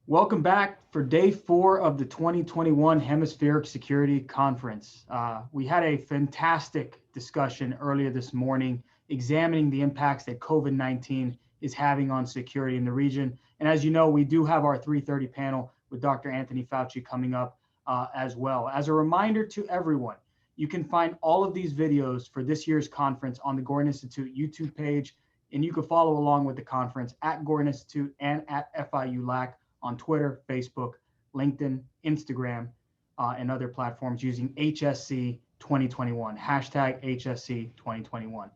Welcome back for day 4 of the 2021 Hemispheric Security Conference. We had a fantastic discussion earlier this morning examining the impacts that COVID-19 is having on security in the region. And as you know, we do have our 3:30 panel with Dr. Anthony Fauci coming up as well. As a reminder to everyone, you can find all of these videos for this year's conference on the Gordon Institute YouTube page, and you can follow along with the conference at Gordon Institute and at FIU-LAC on Twitter, Facebook, LinkedIn, Instagram, and other platforms using HSC 2021, hashtag HSC 2021.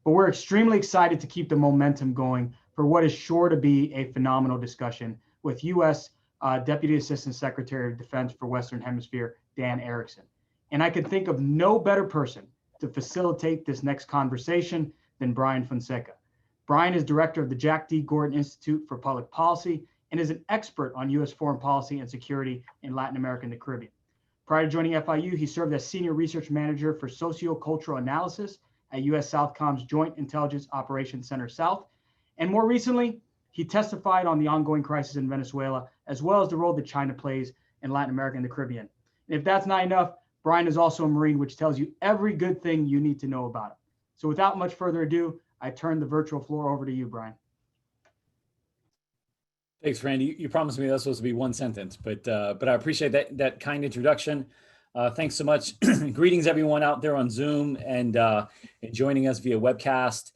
But we're extremely excited to keep the momentum going for what is sure to be a phenomenal discussion with U.S. Deputy Assistant Secretary of Defense for Western Hemisphere, Dan Erikson. And I could think of no better person to facilitate this next conversation than Brian Fonseca. Brian is director of the Jack D. Gordon Institute for Public Policy and is an expert on U.S. foreign policy and security in Latin America and the Caribbean. Prior to joining FIU, he served as Senior Research Manager for Sociocultural Analysis at U.S. Southcom's Joint Intelligence Operations Center South. And more recently, he testified on the ongoing crisis in Venezuela, as well as the role that China plays in Latin America and the Caribbean. And if that's not enough, Brian is also a Marine, which tells you every good thing you need to know about him. So without much further ado, I turn the virtual floor over to you, Brian. Thanks, Randy. You promised me that was supposed to be one sentence, but I appreciate that kind introduction. Thanks so much. Greetings, everyone out there on Zoom and joining us via webcast.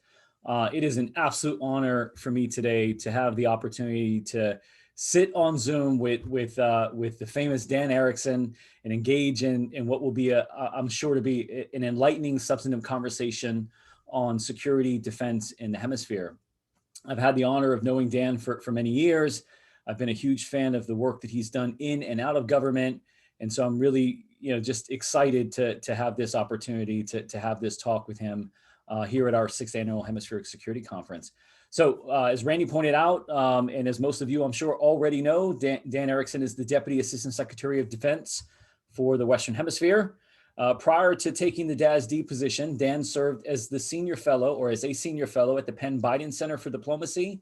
It is an absolute honor for me today to have the opportunity to sit on Zoom with the famous Dan Erikson and engage in what will be I'm sure to be an enlightening, substantive conversation on security, defense in the hemisphere. I've had the honor of knowing Dan for many years. I've been a huge fan of the work that he's done in and out of government. And so I'm really, just excited to have this opportunity to have this talk with him here at our 6th Annual Hemispheric Security Conference. So as Randy pointed out, and as most of you I'm sure already know, Dan Erikson is the Deputy Assistant Secretary of Defense for the Western Hemisphere. Prior to taking the DASD position, Dan served as a senior fellow at the Penn Biden Center for Diplomacy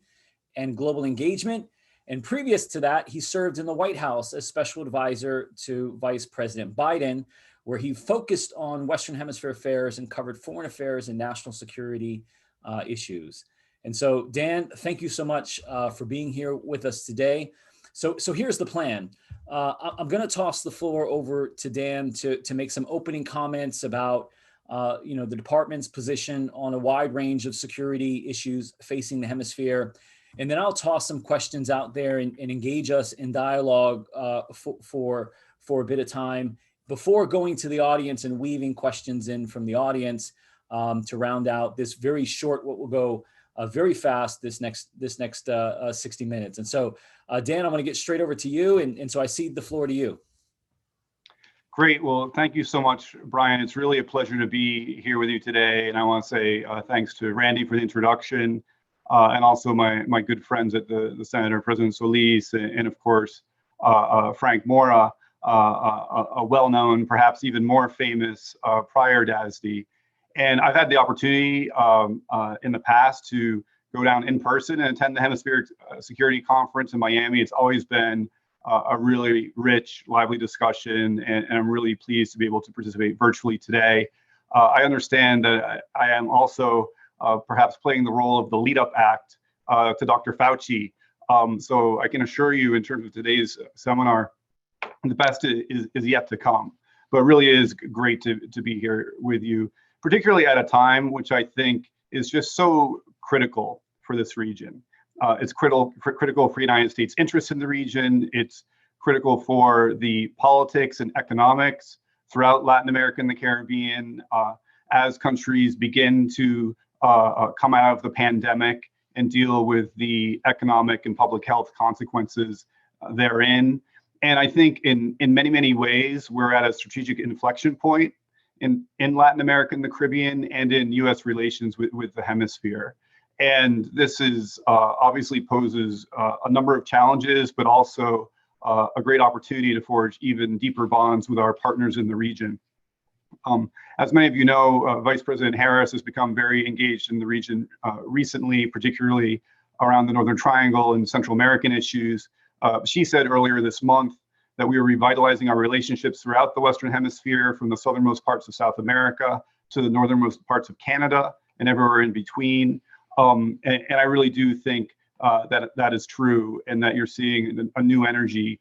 and Global Engagement. And previous to that, he served in the White House as special advisor to Vice President Biden, where he focused on Western Hemisphere affairs and covered foreign affairs and national security issues. And so, Dan, thank you so much for being here with us today. So here's the plan. I'm going to toss the floor over to Dan to make some opening comments about the department's position on a wide range of security issues facing the hemisphere. And then I'll toss some questions out there and engage us in dialogue for a bit of time before going to the audience and weaving questions in from the audience to round out this very short, what will go very fast this next 60 minutes. And so, Dan, I'm going to get straight over to you. And so I cede the floor to you. Great. Well, thank you so much, Brian. It's really a pleasure to be here with you today. And I want to say thanks to Randy for the introduction and also my good friends at the Senator, President Solis, and of course, Frank Mora, a well-known, perhaps even more famous prior DASD. And I've had the opportunity in the past to go down in person and attend the Hemispheric Security Conference in Miami. It's always been a really rich, lively discussion, and I'm really pleased to be able to participate virtually today. I understand that I am also perhaps playing the role of the lead-up act to Dr. Fauci. So I can assure you in terms of today's seminar, the best is yet to come. But it really is great to be here with you, particularly at a time which I think is just so critical for this region. It's critical for United States interests in the region. It's critical for the politics and economics throughout Latin America and the Caribbean as countries begin to come out of the pandemic and deal with the economic and public health consequences therein. And I think in many, many ways, we're at a strategic inflection point in Latin America and the Caribbean and in U.S. relations with the hemisphere. And this is obviously poses a number of challenges, but also a great opportunity to forge even deeper bonds with our partners in the region. As many of you know, Vice President Harris has become very engaged in the region recently, particularly around the Northern Triangle and Central American issues. She said earlier this month that we are revitalizing our relationships throughout the Western Hemisphere, from the southernmost parts of South America to the northernmost parts of Canada and everywhere in between. And I really do think that is true, and that you're seeing a new energy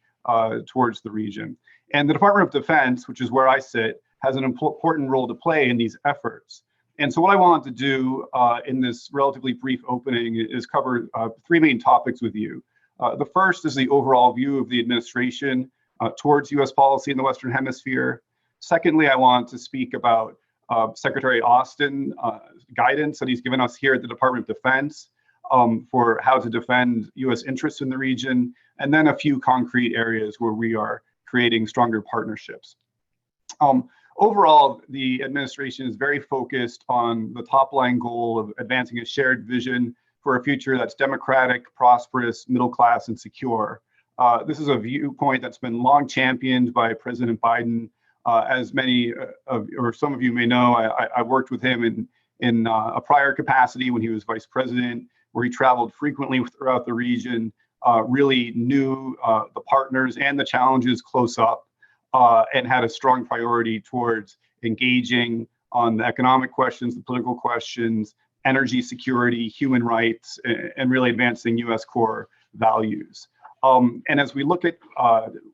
towards the region. And the Department of Defense, which is where I sit, has an important role to play in these efforts. And so what I wanted to do in this relatively brief opening is cover three main topics with you. The first is the overall view of the administration towards U.S. policy in the Western Hemisphere. Secondly, I want to speak about Secretary Austin guidance that he's given us here at the Department of Defense for how to defend U.S. interests in the region, and then a few concrete areas where we are creating stronger partnerships. Overall, the administration is very focused on the top line goal of advancing a shared vision for a future that's democratic, prosperous, middle class, and secure. This is a viewpoint that's been long championed by President Biden. As many or some of you may know, I worked with him in a prior capacity when he was vice president, where he traveled frequently throughout the region, really knew the partners and the challenges close up, and had a strong priority towards engaging on the economic questions, the political questions, energy security, human rights, and really advancing U.S. core values. And as we look at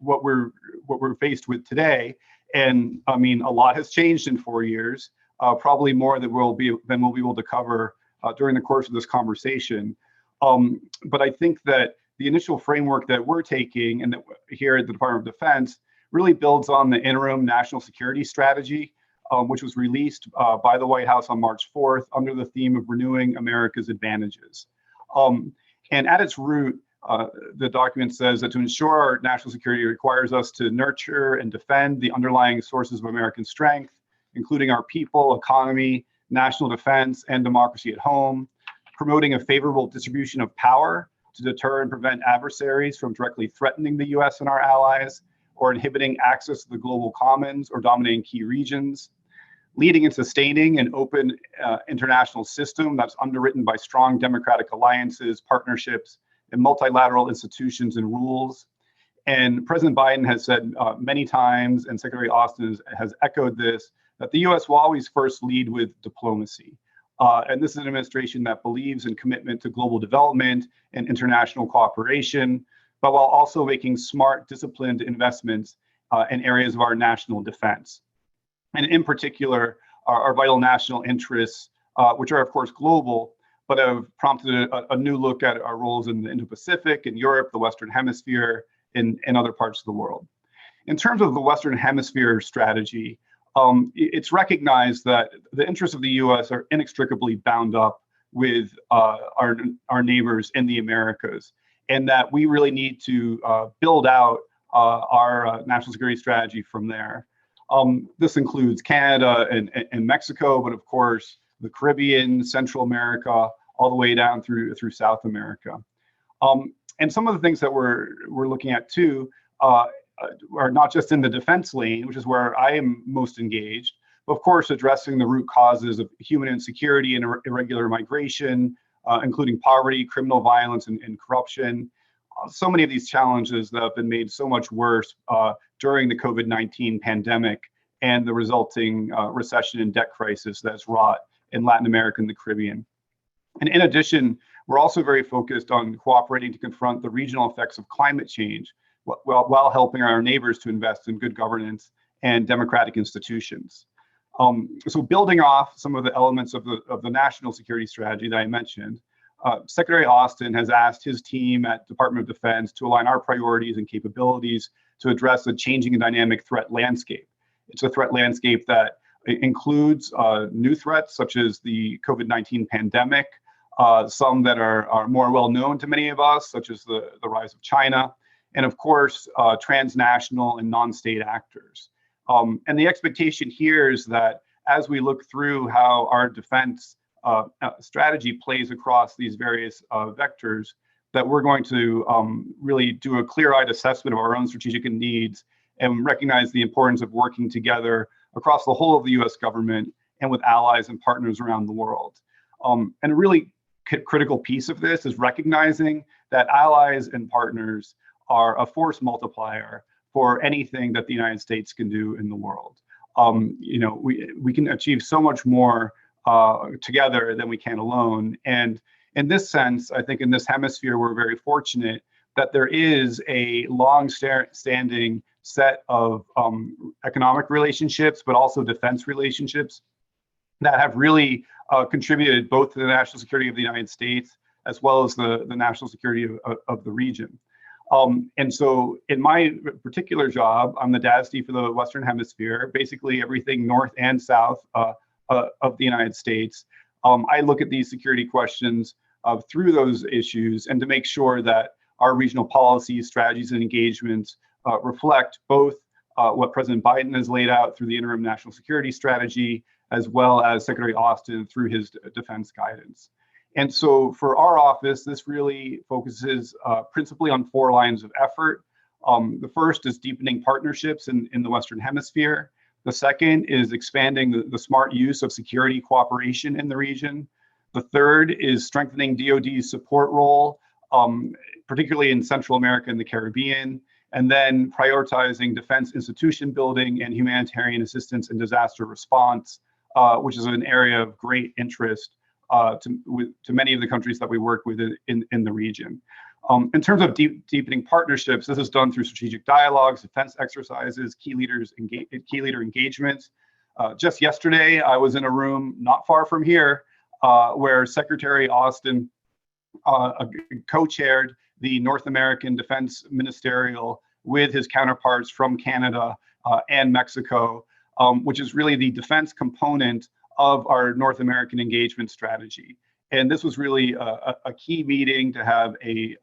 what we're faced with today, and I mean, a lot has changed in 4 years, probably more than we'll be able to cover during the course of this conversation. But I think that the initial framework that we're taking, and that here at the Department of Defense, really builds on the interim national security strategy, which was released by the White House on March 4th under the theme of renewing America's advantages. And at its root, the document says that to ensure our national security requires us to nurture and defend the underlying sources of American strength, including our people, economy, national defense, and democracy at home, promoting a favorable distribution of power to deter and prevent adversaries from directly threatening the U.S. and our allies, or inhibiting access to the global commons or dominating key regions, leading and sustaining an open international system that's underwritten by strong democratic alliances, partnerships, and multilateral institutions and rules. And President Biden has said many times, and Secretary Austin has echoed this, that the U.S. will always first lead with diplomacy. And this is an administration that believes in commitment to global development and international cooperation, but while also making smart, disciplined investments in areas of our national defense. And in particular, our vital national interests, which are of course global, but have prompted a new look at our roles in the Indo-Pacific, in Europe, the Western Hemisphere, and other parts of the world. In terms of the Western Hemisphere strategy, it's recognized that the interests of the U.S. are inextricably bound up with our neighbors in the Americas, and that we really need to build out our national security strategy from there. This includes Canada and Mexico, but of course, the Caribbean, Central America, all the way down through South America. And some of the things that we're looking at too are not just in the defense lane, which is where I am most engaged, but of course addressing the root causes of human insecurity and irregular migration, including poverty, criminal violence, and corruption. So many of these challenges that have been made so much worse during the COVID-19 pandemic and the resulting recession and debt crisis that's wrought in Latin America and the Caribbean. And in addition, we're also very focused on cooperating to confront the regional effects of climate change while helping our neighbors to invest in good governance and democratic institutions. So building off some of the elements of the national security strategy that I mentioned, Secretary Austin has asked his team at Department of Defense to align our priorities and capabilities to address the changing and dynamic threat landscape. It's a threat landscape that includes new threats such as the COVID-19 pandemic, some that are more well known to many of us, such as the rise of China, and of course, transnational and non-state actors. And the expectation here is that as we look through how our defense strategy plays across these various vectors, that we're going to really do a clear-eyed assessment of our own strategic needs and recognize the importance of working together across the whole of the U.S. government and with allies and partners around the world. And a really critical piece of this is recognizing that allies and partners are a force multiplier for anything that the United States can do in the world. We can achieve so much more together than we can alone. And in this sense, I think in this hemisphere, we're very fortunate that there is a long-standing set of economic relationships, but also defense relationships that have really contributed both to the national security of the United States as well as the national security of the region. And so in my particular job, I'm the DASD for the Western Hemisphere, basically everything north and south of the United States. I look at these security questions through those issues and to make sure that our regional policies, strategies, and engagements reflect both what President Biden has laid out through the interim national security strategy, as well as Secretary Austin through his defense guidance. And so for our office, this really focuses principally on 4 lines of effort. The first is deepening partnerships in the Western Hemisphere. The second is expanding the smart use of security cooperation in the region. The third is strengthening DoD's support role, particularly in Central America and the Caribbean, and then prioritizing defense institution building and humanitarian assistance and disaster response, which is an area of great interest to many of the countries that we work with in the region. In terms of deepening partnerships, this is done through strategic dialogues, defense exercises, key leader engagements. Just yesterday, I was in a room not far from here where Secretary Austin co-chaired the North American Defense Ministerial with his counterparts from Canada and Mexico, which is really the defense component of our North American engagement strategy. And this was really a key meeting to have a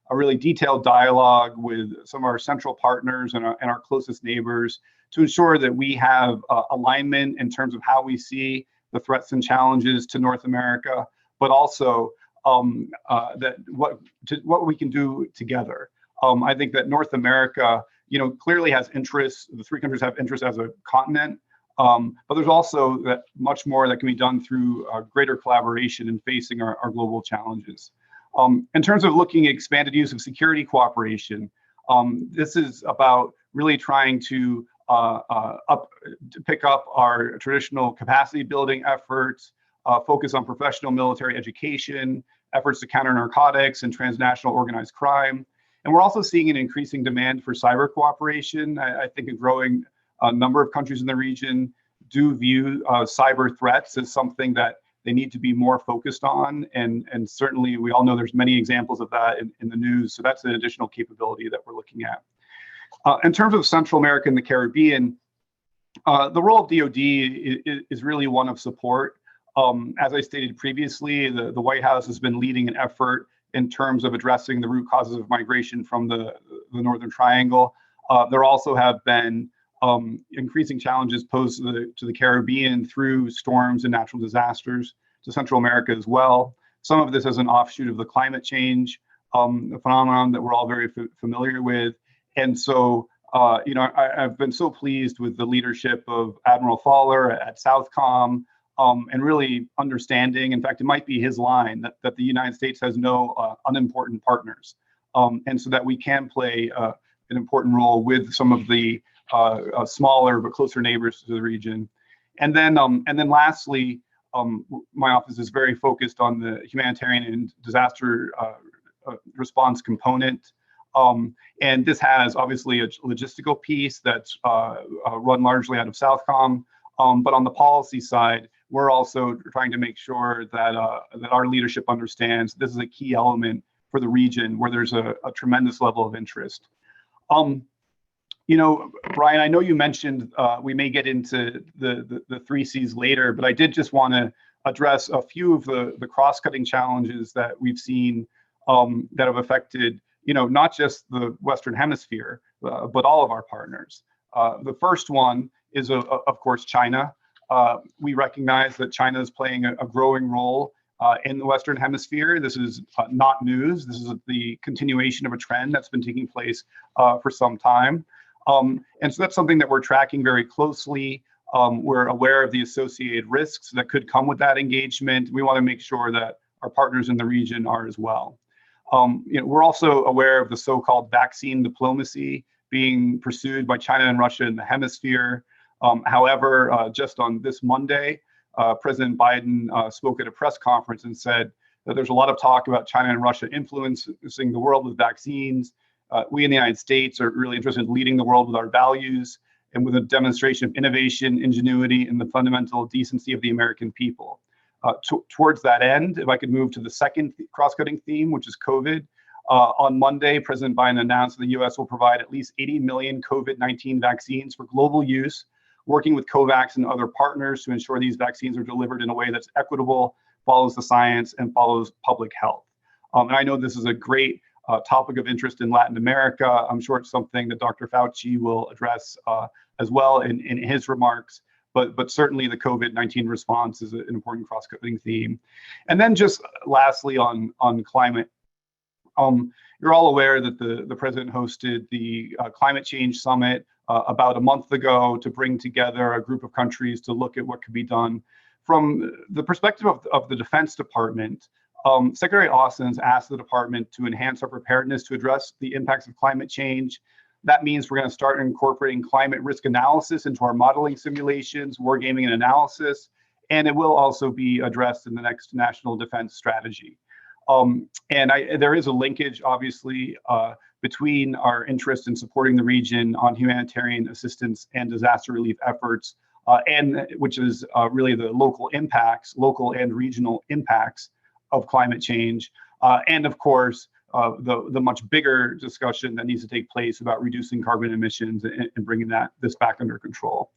really detailed dialogue with some of our central partners and our closest neighbors to ensure that we have alignment in terms of how we see the threats and challenges to North America, but also that what we can do together. I think that North America, clearly has interests. The 3 countries have interests as a continent, but there's also that much more that can be done through greater collaboration in facing our global challenges. In terms of looking at expanded use of security cooperation, this is about really trying to pick up our traditional capacity building efforts, focus on professional military education, efforts to counter narcotics and transnational organized crime. And we're also seeing an increasing demand for cyber cooperation. I think a growing number of countries in the region do view cyber threats as something that they need to be more focused on. And certainly we all know there's many examples of that in the news. So that's an additional capability that we're looking at. In terms of Central America and the Caribbean, the role of DoD is really one of support. As I stated previously, the White House has been leading an effort in terms of addressing the root causes of migration from the Northern Triangle. There also have been increasing challenges posed to the Caribbean through storms and natural disasters, to Central America as well. Some of this is an offshoot of the climate change, a phenomenon that we're all very familiar with. And so, I've been so pleased with the leadership of Admiral Fowler at Southcom, and really understanding, in fact, it might be his line, that the United States has no unimportant partners. And so that we can play an important role with some of the smaller but closer neighbors to the region. And then lastly, my office is very focused on the humanitarian and disaster response component. And this has obviously a logistical piece that's run largely out of Southcom. But on the policy side, we're also trying to make sure that our leadership understands this is a key element for the region where there's a tremendous level of interest. Brian, I know you mentioned we may get into the 3 Cs later, but I did just want to address a few of the cross-cutting challenges that we've seen that have affected, not just the Western Hemisphere, but all of our partners. The first one is, of course, China. We recognize that China is playing a growing role in the Western Hemisphere. This is not news. This is the continuation of a trend that's been taking place for some time. And so that's something that we're tracking very closely. We're aware of the associated risks that could come with that engagement. We want to make sure that our partners in the region are as well. We're also aware of the so-called vaccine diplomacy being pursued by China and Russia in the hemisphere. However, just on this Monday, President Biden spoke at a press conference and said that there's a lot of talk about China and Russia influencing the world with vaccines. We in the United States are really interested in leading the world with our values and with a demonstration of innovation, ingenuity, and the fundamental decency of the American people. Towards that end, if I could move to the second cross-cutting theme, which is COVID. On Monday, President Biden announced that the U.S. will provide at least 80 million COVID-19 vaccines for global use, working with COVAX and other partners to ensure these vaccines are delivered in a way that's equitable, follows the science, and follows public health. And I know this is a great topic of interest in Latin America. I'm sure it's something that Dr. Fauci will address as well in his remarks. But certainly the COVID-19 response is an important cross-cutting theme. And then just lastly on climate, you're all aware that the president hosted the climate change summit about a month ago to bring together a group of countries to look at what could be done. From the perspective of the Defense Department, Secretary Austin's asked the department to enhance our preparedness to address the impacts of climate change. That means we're going to start incorporating climate risk analysis into our modeling simulations, wargaming and analysis, and it will also be addressed in the next National Defense Strategy. There is a linkage, obviously, between our interest in supporting the region on humanitarian assistance and disaster relief efforts, and which is really the local and regional impacts of climate change, and of course, the much bigger discussion that needs to take place about reducing carbon emissions and bringing this back under control.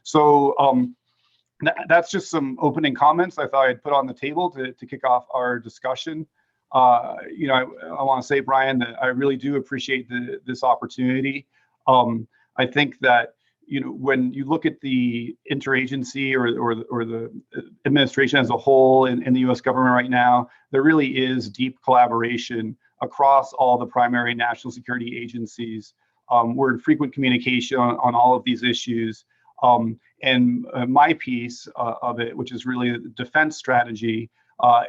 So that's just some opening comments I thought I'd put on the table to kick off our discussion. I want to say, Brian, that I really do appreciate this opportunity. I think that when you look at the interagency or the administration as a whole in the U.S. government right now, there really is deep collaboration across all the primary national security agencies. We're in frequent communication on all of these issues. And my piece of it, which is really the defense strategy,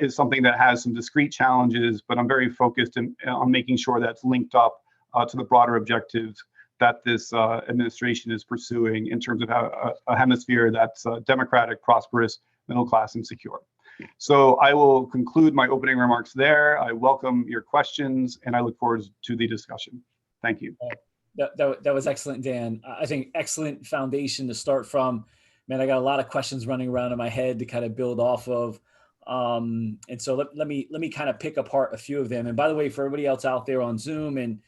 is something that has some discrete challenges, but I'm very focused on making sure that's linked up to the broader objectives that this administration is pursuing in terms of a hemisphere that's democratic, prosperous, middle class, and secure. So I will conclude my opening remarks there. I welcome your questions, and I look forward to the discussion. Thank you. That was excellent, Dan. I think excellent foundation to start from. Man, I got a lot of questions running around in my head to kind of build off of. And so let me kind of pick apart a few of them. And by the way, for everybody else out there on Zoom and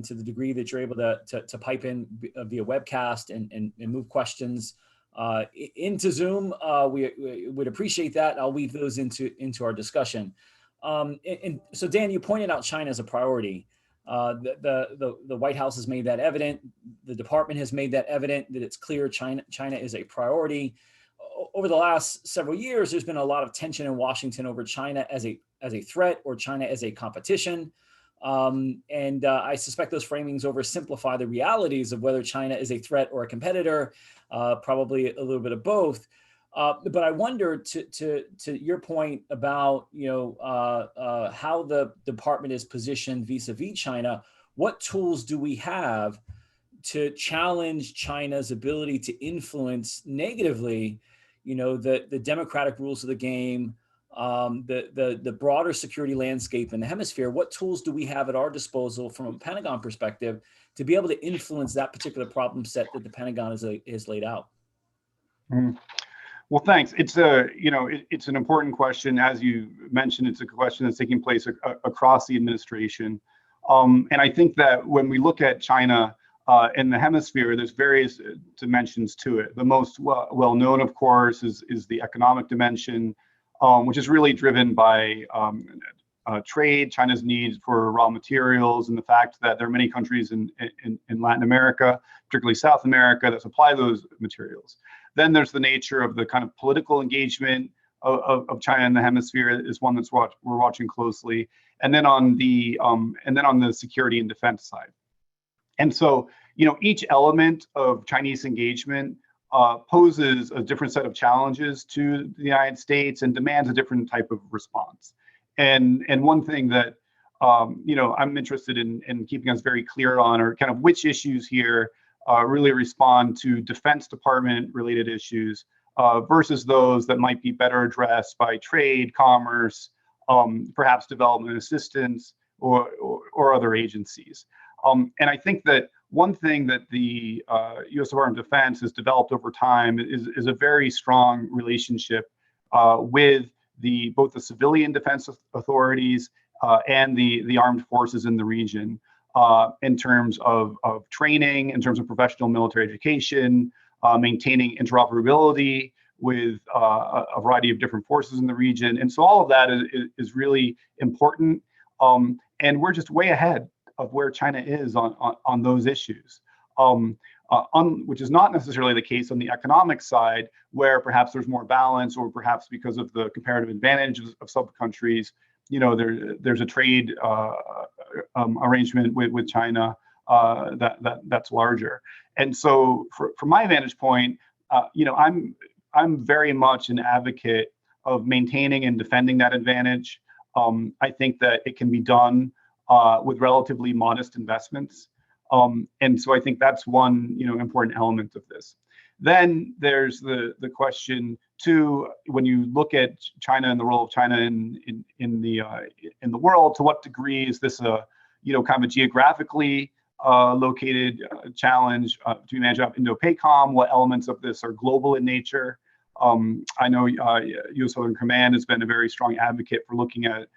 to the degree that you're able to pipe in via webcast and move questions into Zoom, we would appreciate that. I'll weave those into our discussion. And so, Dan, you pointed out China as a priority. The White House has made that evident. The department has made that evident that it's clear China is a priority. Over the last several years, there's been a lot of tension in Washington over China as a threat or China as a competition. And I suspect those framings oversimplify the realities of whether China is a threat or a competitor, probably a little bit of both. But I wonder, to your point about how the department is positioned vis-a-vis China, what tools do we have to challenge China's ability to influence negatively, the democratic rules of the game, the broader security landscape in the hemisphere? What tools do we have at our disposal from a Pentagon perspective to be able to influence that particular problem set that the Pentagon has laid out? Mm. Well, thanks. It's it's an important question. As you mentioned, it's a question that's taking place across the administration. And I think that when we look at China in the hemisphere, there's various dimensions to it. The most well known, of course, is the economic dimension, which is really driven by trade, China's need for raw materials, and the fact that there are many countries in Latin America, particularly South America, that supply those materials. Then there's the nature of the kind of political engagement of China in the hemisphere is one that's we're watching closely, and then on the security and defense side. And so, each element of Chinese engagement poses a different set of challenges to the United States and demands a different type of response. And one thing that I'm interested in keeping us very clear on, or kind of which issues here really respond to Defense Department related issues versus those that might be better addressed by trade, commerce, perhaps development assistance, or other agencies. And I think that one thing that the U.S. Department of Defense has developed over time is a very strong relationship with both the civilian defense authorities and the armed forces in the region in terms of training, in terms of professional military education, maintaining interoperability with a variety of different forces in the region. And so all of that is really important. And we're just way ahead of where China is on those issues, which is not necessarily the case on the economic side, where perhaps there's more balance, or perhaps because of the comparative advantage of some countries, there's a trade arrangement with China that's larger. And so from my vantage point, I'm very much an advocate of maintaining and defending that advantage. I think that it can be done with relatively modest investments. And so I think that's one important element of this. Then there's the question too, when you look at China and the role of China in the world, to what degree is this a kind of a geographically located challenge to be managed out of Indo-PACOM? What elements of this are global in nature? I know U.S. Southern Command has been a very strong advocate for looking at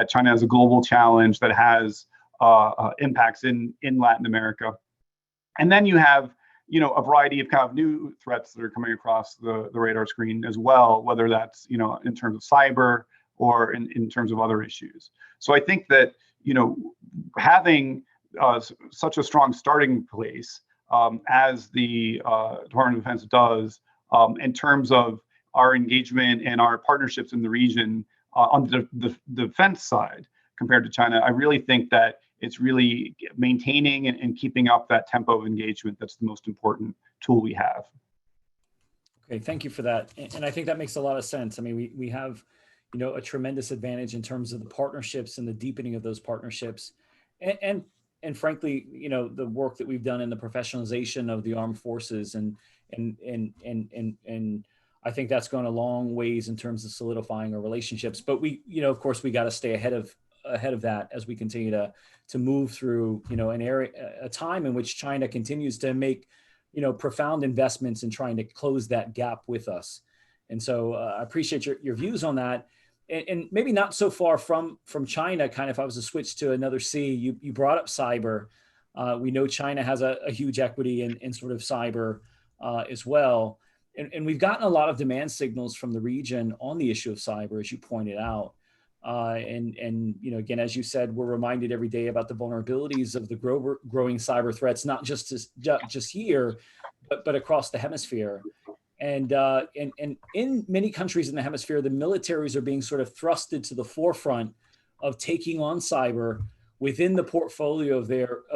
China as a global challenge that has impacts in Latin America. And then you have a variety of kind of new threats that are coming across the radar screen as well, whether that's in terms of cyber or in terms of other issues. So I think that having such a strong starting place as the Department of Defense does in terms of our engagement and our partnerships in the region on the defense side compared to China, I really think that it's really maintaining and keeping up that tempo of engagement that's the most important tool we have. Okay, thank you for that. And I think that makes a lot of sense. I mean, we have, a tremendous advantage in terms of the partnerships and the deepening of those partnerships. And frankly, the work that we've done in the professionalization of the armed forces and I think that's gone a long ways in terms of solidifying our relationships. But we, of course, we got to stay ahead of that as we continue to move through, a time in which China continues to make, profound investments in trying to close that gap with us. And so I appreciate your views on that. And maybe not so far from China, kind of, if I was to switch to another C, you brought up cyber. We know China has a huge equity in sort of cyber as well. And we've gotten a lot of demand signals from the region on the issue of cyber, as you pointed out. And again, as you said, we're reminded every day about the vulnerabilities of the growing cyber threats, not just here, but across the hemisphere. And in many countries in the hemisphere, the militaries are being sort of thrusted to the forefront of taking on cyber within the portfolio of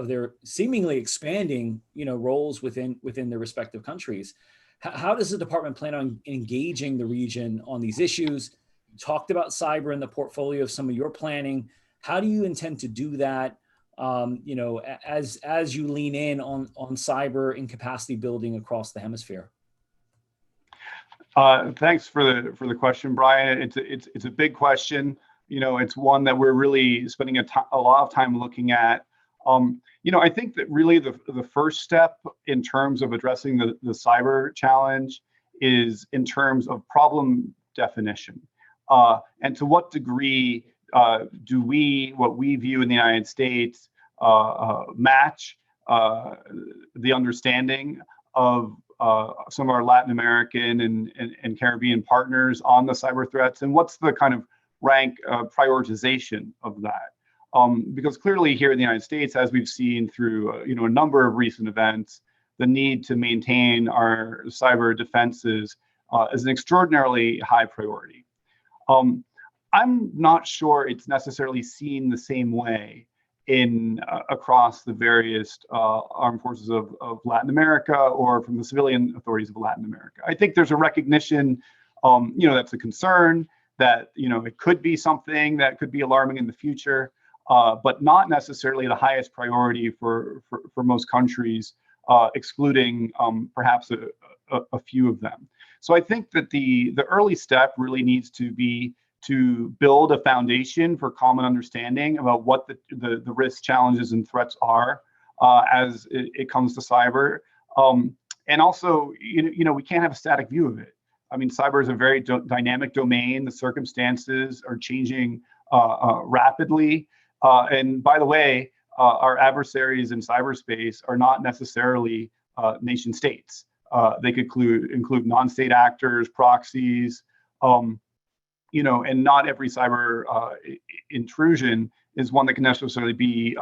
their seemingly expanding, roles within their respective countries. How does the department plan on engaging the region on these issues? You talked about cyber in the portfolio of some of your planning. How do you intend to do that? As you lean in on cyber and capacity building across the hemisphere. Thanks for the question, Brian. It's a big question. It's one that we're really spending a lot of time looking at. I think that really the first step in terms of addressing the cyber challenge is in terms of problem definition. And to what degree do what we view in the United States match the understanding of some of our Latin American and Caribbean partners on the cyber threats, and what's the kind of rank prioritization of that? Because clearly here in the United States, as we've seen through a number of recent events, the need to maintain our cyber defenses is an extraordinarily high priority. I'm not sure it's necessarily seen the same way across the various armed forces of Latin America or from the civilian authorities of Latin America. I think there's a recognition, that's a concern, that it could be something that could be alarming in the future. but not necessarily the highest priority for most countries, excluding perhaps a few of them. So I think that the early step really needs to be to build a foundation for common understanding about what the risks, challenges, and threats are as it comes to cyber. And also, we can't have a static view of it. I mean, cyber is a very dynamic domain. The circumstances are changing rapidly. And by the way, our adversaries in cyberspace are not necessarily nation states. They could include non-state actors, proxies, and not every cyber intrusion is one that can necessarily be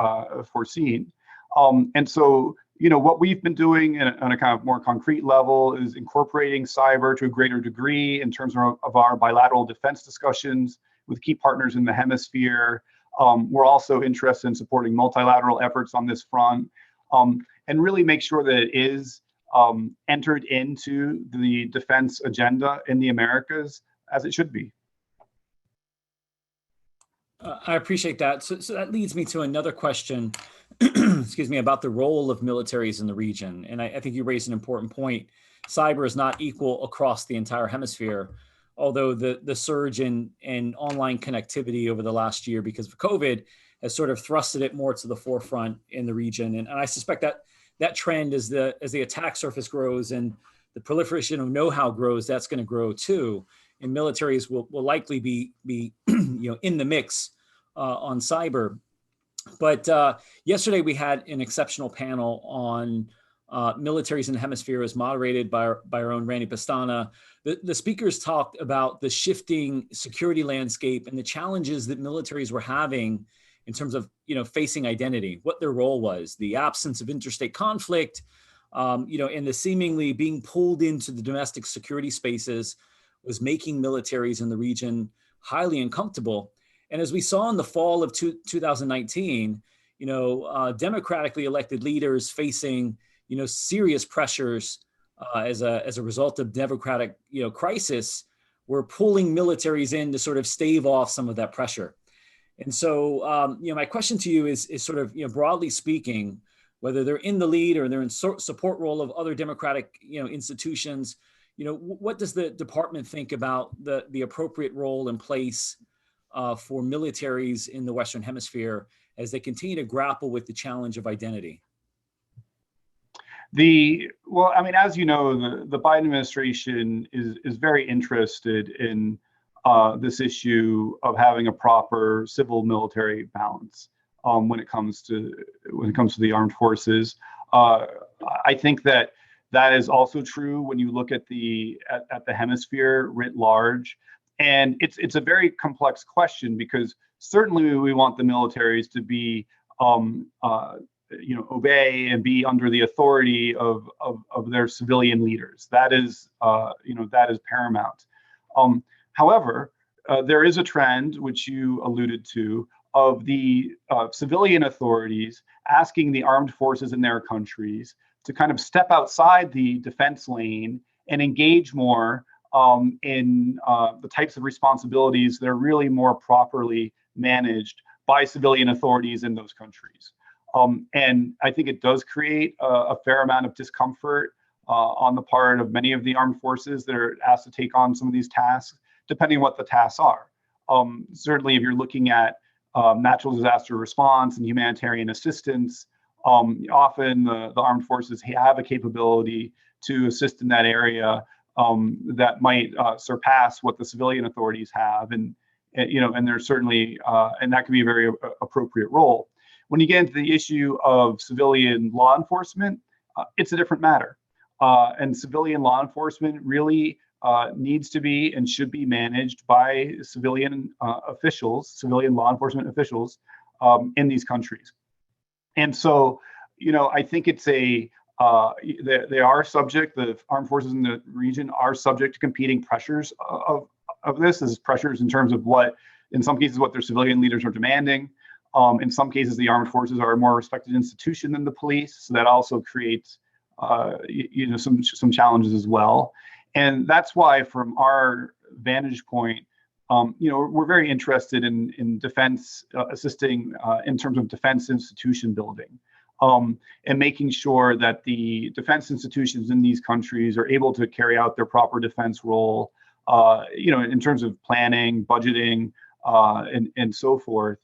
foreseen. And so, what we've been doing on a kind of more concrete level is incorporating cyber to a greater degree in terms of our bilateral defense discussions with key partners in the hemisphere. We're also interested in supporting multilateral efforts on this front, and really make sure that it is entered into the defense agenda in the Americas as it should be. I appreciate that. So that leads me to another question, excuse me, about the role of militaries in the region. And I think you raised an important point. Cyber is not equal across the entire hemisphere, although the surge in online connectivity over the last year because of COVID has sort of thrusted it more to the forefront in the region. And I suspect that trend, as the attack surface grows and the proliferation of know-how grows, that's going to grow too. And militaries will likely be in the mix on cyber. But yesterday we had an exceptional panel on militaries in the hemisphere, as moderated by our own Randy Pastana. The speakers talked about the shifting security landscape and the challenges that militaries were having in terms of facing identity, what their role was, the absence of interstate conflict, and the seemingly being pulled into the domestic security spaces was making militaries in the region highly uncomfortable. And as we saw in the fall of 2019, democratically elected leaders facing serious pressures as a result of democratic crisis were pulling militaries in to sort of stave off some of that pressure. And so my question to you is sort of broadly speaking, whether they're in the lead or they're in support role of other democratic institutions, what does the department think about the appropriate role and place for militaries in the Western Hemisphere as they continue to grapple with the challenge of identity? As you know, the Biden administration is very interested in this issue of having a proper civil-military balance when it comes to the armed forces. I think that is also true when you look at the hemisphere writ large, and it's a very complex question because certainly we want the militaries to be obey and be under the authority of their civilian leaders. That is paramount. However, there is a trend which you alluded to of the civilian authorities asking the armed forces in their countries to kind of step outside the defense lane and engage more in the types of responsibilities that are really more properly managed by civilian authorities in those countries. And I think it does create a fair amount of discomfort on the part of many of the armed forces that are asked to take on some of these tasks, depending on what the tasks are. Certainly, if you're looking at natural disaster response and humanitarian assistance, often the armed forces have a capability to assist in that area that might surpass what the civilian authorities have, and there's certainly and that can be a very appropriate role. When you get into the issue of civilian law enforcement, it's a different matter, and civilian law enforcement really needs to be and should be managed by civilian officials, civilian law enforcement officials in these countries. And so, I think it's they are subject, the armed forces in the region are subject to competing pressures of this, as pressures in terms of in some cases, what their civilian leaders are demanding. In some cases, the armed forces are a more respected institution than the police. So that also creates, some challenges as well. And that's why, from our vantage point, we're very interested in defense assisting in terms of defense institution building, and making sure that the defense institutions in these countries are able to carry out their proper defense role, in terms of planning, budgeting, and so forth,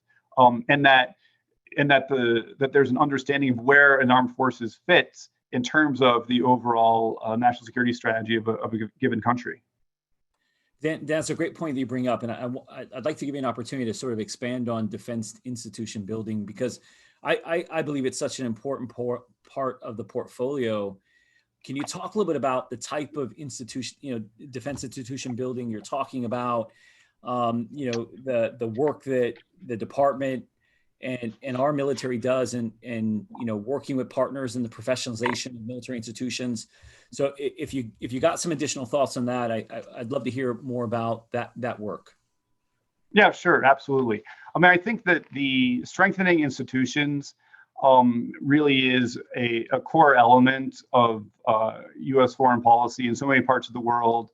and that there's an understanding of where an armed forces fits in terms of the overall national security strategy of a given country. That's a great point that you bring up, and I'd like to give you an opportunity to sort of expand on defense institution building, because I believe it's such an important part of the portfolio. Can you talk a little bit about the type of institution, defense institution building you're talking about, the work that the department and our military does, and working with partners in the professionalization of military institutions. So if you got some additional thoughts on that, I'd love to hear more about that work. Yeah, sure, absolutely. I mean, I think that the strengthening institutions really is a core element of U.S. foreign policy in so many parts of the world.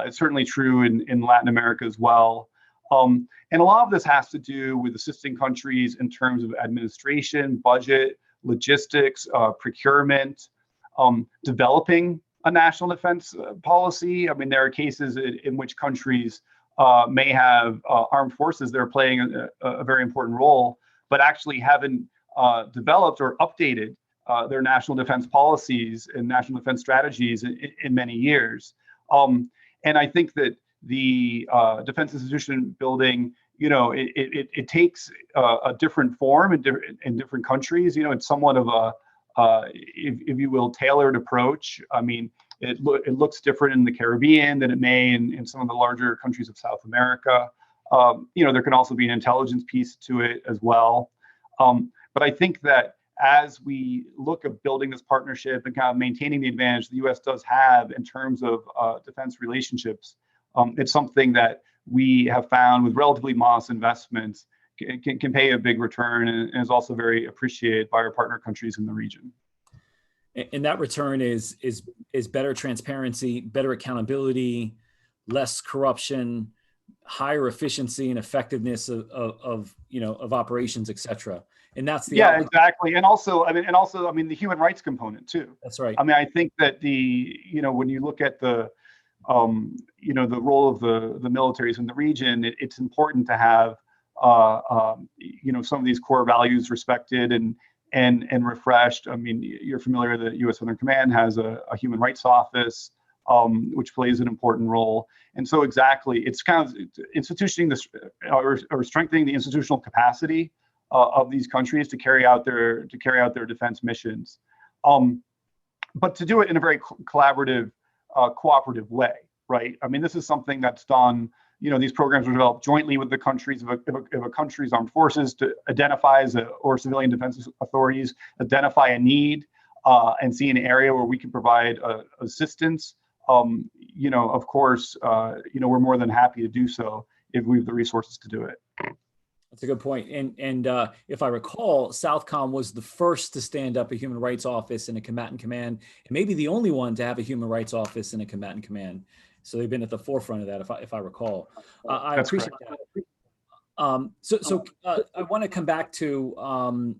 It's certainly true in Latin America as well. And a lot of this has to do with assisting countries in terms of administration, budget, logistics, procurement, developing a national defense policy. I mean, there are cases in which countries may have armed forces that are playing a very important role, but actually haven't developed or updated their national defense policies and national defense strategies in many years. And I think that the defense institution building, it takes a different form in different countries. It's somewhat of a, if you will, tailored approach. I mean, it looks different in the Caribbean than it may in some of the larger countries of South America. There can also be an intelligence piece to it as well. But I think that as we look at building this partnership and kind of maintaining the advantage the U.S. does have in terms of defense relationships, it's something that we have found with relatively modest investments can pay a big return, and is also very appreciated by our partner countries in the region. And that return is better transparency, better accountability, less corruption, higher efficiency and effectiveness of operations, et cetera. And that's the exactly. And also, the human rights component too. That's right. I mean, I think that when you look at the role of the militaries in the region, it's important to have some of these core values respected and refreshed. I mean, you're familiar that U.S. Southern Command has a human rights office, which plays an important role. And so exactly, it's kind of institutioning this or strengthening the institutional capacity of these countries to carry out their defense missions, but to do it in a very collaborative, cooperative way, right? I mean, this is something that's done. These programs are developed jointly with the countries. If a country's armed forces identifies or civilian defense authorities identify a need and see an area where we can provide assistance, of course, we're more than happy to do so if we have the resources to do it. That's a good point. And if I recall, Southcom was the first to stand up a human rights office in a combatant command, and maybe the only one to have a human rights office in a combatant command. So they've been at the forefront of that, if I recall. I appreciate that. So I want to come back to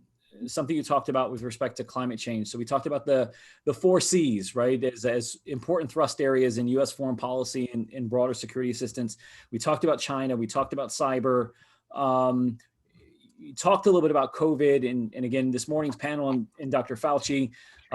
something you talked about with respect to climate change. So we talked about the 4 C's, right, as important thrust areas in U.S. foreign policy and broader security assistance. We talked about China. We talked about cyber. You talked a little bit about COVID, and again, this morning's panel and Dr. Fauci,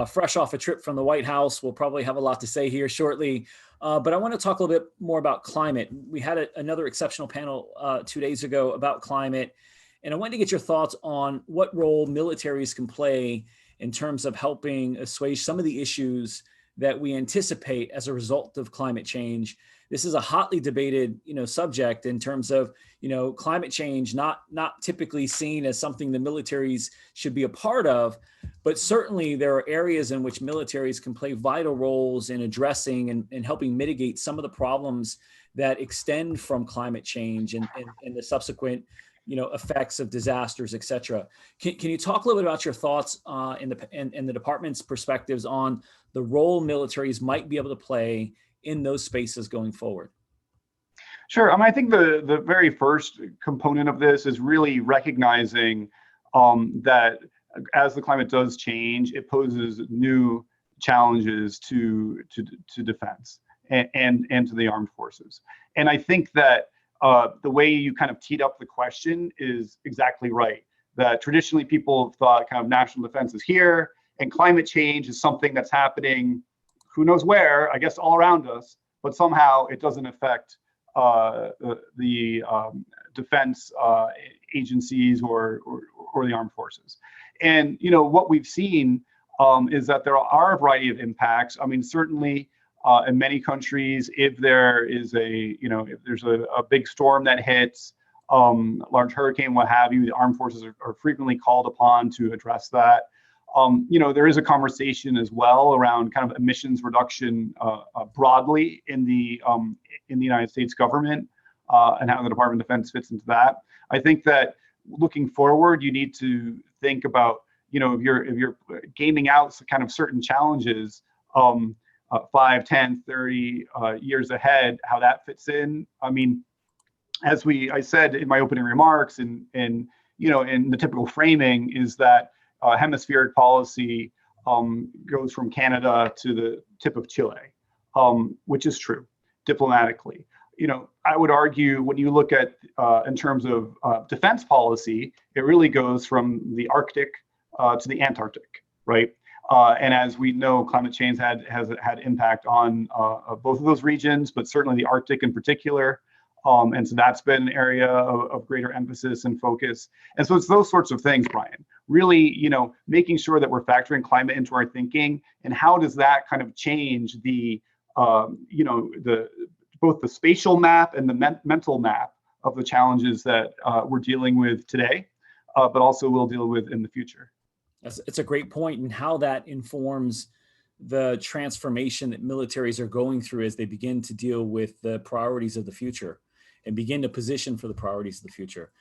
fresh off a trip from the White House, will probably have a lot to say here shortly. But I want to talk a little bit more about climate. We had another exceptional panel 2 days ago about climate, and I wanted to get your thoughts on what role militaries can play in terms of helping assuage some of the issues that we anticipate as a result of climate change. This is a hotly debated, subject in terms of, climate change, not typically seen as something the militaries should be a part of, but certainly there are areas in which militaries can play vital roles in addressing and helping mitigate some of the problems that extend from climate change and the subsequent, effects of disasters, et cetera. Can you talk a little bit about your thoughts in the department's perspectives on the role militaries might be able to play in those spaces going forward? Sure. I mean, I think the very first component of this is really recognizing that as the climate does change, it poses new challenges to defense and to the armed forces. And I think that the way you kind of teed up the question is exactly right. That traditionally people have thought kind of national defense is here, and climate change is something that's happening, who knows where, I guess all around us, but somehow it doesn't affect the defense agencies or the armed forces. And what we've seen is that there are a variety of impacts. I mean, certainly in many countries, if there is if there's a big storm that hits, large hurricane, what have you, the armed forces are frequently called upon to address that. There is a conversation as well around kind of emissions reduction broadly in the United States government and how the Department of Defense fits into that. I think that looking forward, you need to think about, if you're gaming out kind of certain challenges 5, 10, 30 years ahead, how that fits in. I mean, as I said in my opening remarks, and in the typical framing is that hemispheric policy goes from Canada to the tip of Chile, which is true diplomatically. I would argue when you look at in terms of defense policy, it really goes from the Arctic to the Antarctic, right? And as we know, climate change has had impact on both of those regions, but certainly the Arctic in particular. And so that's been an area of greater emphasis and focus. And so it's those sorts of things, Brian, really, making sure that we're factoring climate into our thinking, and how does that kind of change the both the spatial map and the mental map of the challenges that we're dealing with today, but also we'll deal with in the future. It's a great point, and how that informs the transformation that militaries are going through as they begin to deal with the priorities of the future and begin to position for the priorities of the future.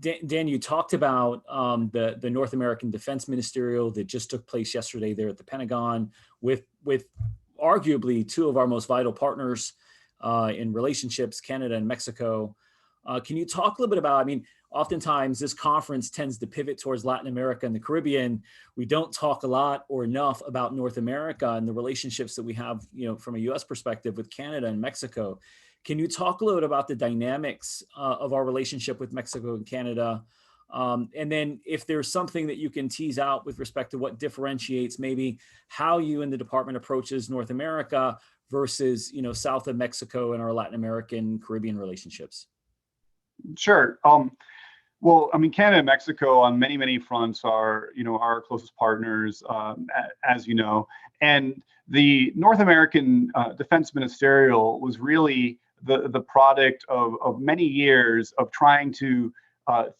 Dan, you talked about the North American Defense Ministerial that just took place yesterday there at the Pentagon with arguably two of our most vital partners in relationships, Canada and Mexico. Can you talk a little bit about, I mean, oftentimes this conference tends to pivot towards Latin America and the Caribbean. We don't talk a lot or enough about North America and the relationships that we have, from a US perspective with Canada and Mexico. Can you talk a little bit about the dynamics of our relationship with Mexico and Canada? And then if there's something that you can tease out with respect to what differentiates maybe how you and the department approaches North America versus, south of Mexico and our Latin American Caribbean relationships. Sure. Well, I mean, Canada and Mexico on many, many fronts are, our closest partners, as you know. And the North American Defense Ministerial was really the product of many years of trying to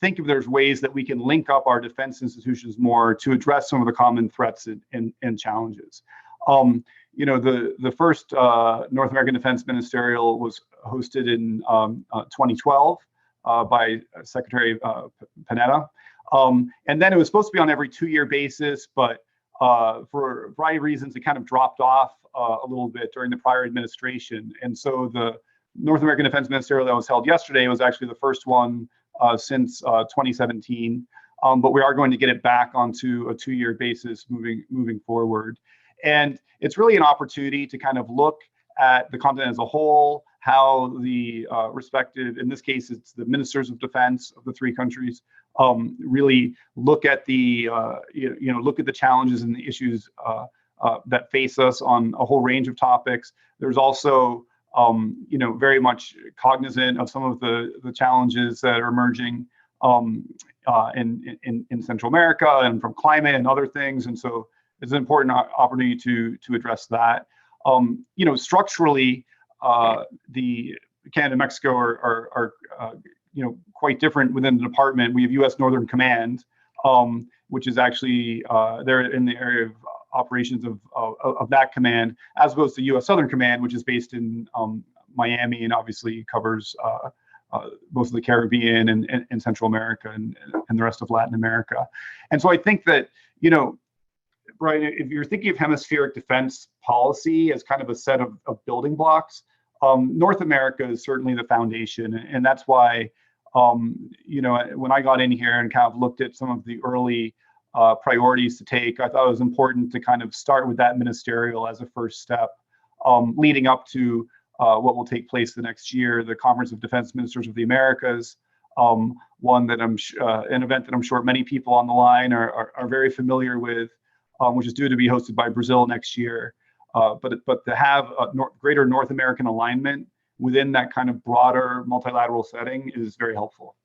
think if there's ways that we can link up our defense institutions more to address some of the common threats and challenges. The first North American Defense Ministerial was hosted in 2012. By Secretary Panetta. And then it was supposed to be on every 2-year basis, but for a variety of reasons, it kind of dropped off a little bit during the prior administration. And so the North American Defense Ministerial that was held yesterday was actually the first one since 2017. But we are going to get it back onto a 2-year basis moving forward. And it's really an opportunity to kind of look at the continent as a whole, how the respective, in this case, it's the ministers of defense of the 3 countries, really look at the, look at the challenges and the issues that face us on a whole range of topics. There's also, very much cognizant of some of the challenges that are emerging in Central America and from climate and other things. And so it's an important opportunity to address that. Structurally, the Canada and Mexico are quite different within the department. We have U.S. Northern Command, which is actually they're in the area of operations of that command, as opposed to U.S. Southern Command, which is based in Miami and obviously covers most of the Caribbean and Central America and the rest of Latin America. And so I think that, Brian, if you're thinking of hemispheric defense policy as kind of a set of building blocks, North America is certainly the foundation, and that's why, when I got in here and kind of looked at some of the early priorities to take, I thought it was important to kind of start with that ministerial as a first step, leading up to what will take place the next year, the Conference of Defense Ministers of the Americas, one that an event that I'm sure many people on the line are very familiar with, which is due to be hosted by Brazil next year. But to have a greater North American alignment within that kind of broader multilateral setting is very helpful.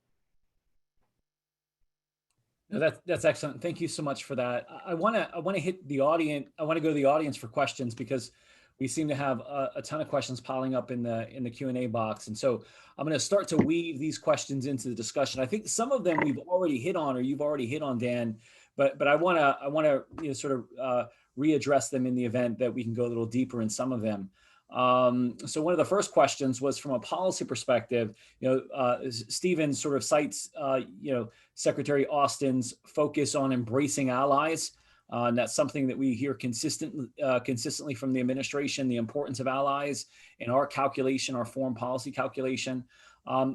No, that's excellent. Thank you so much for that. I want to hit the audience. I want to go to the audience for questions because we seem to have a ton of questions piling up in the Q&A box. And so I'm going to start to weave these questions into the discussion. I think some of them we've already hit on, or you've already hit on, Dan, but I want to sort of readdress them in the event that we can go a little deeper in some of them. So one of the first questions was from a policy perspective. Stephen sort of cites, Secretary Austin's focus on embracing allies. And that's something that we hear consistently from the administration, the importance of allies in our calculation, our foreign policy calculation.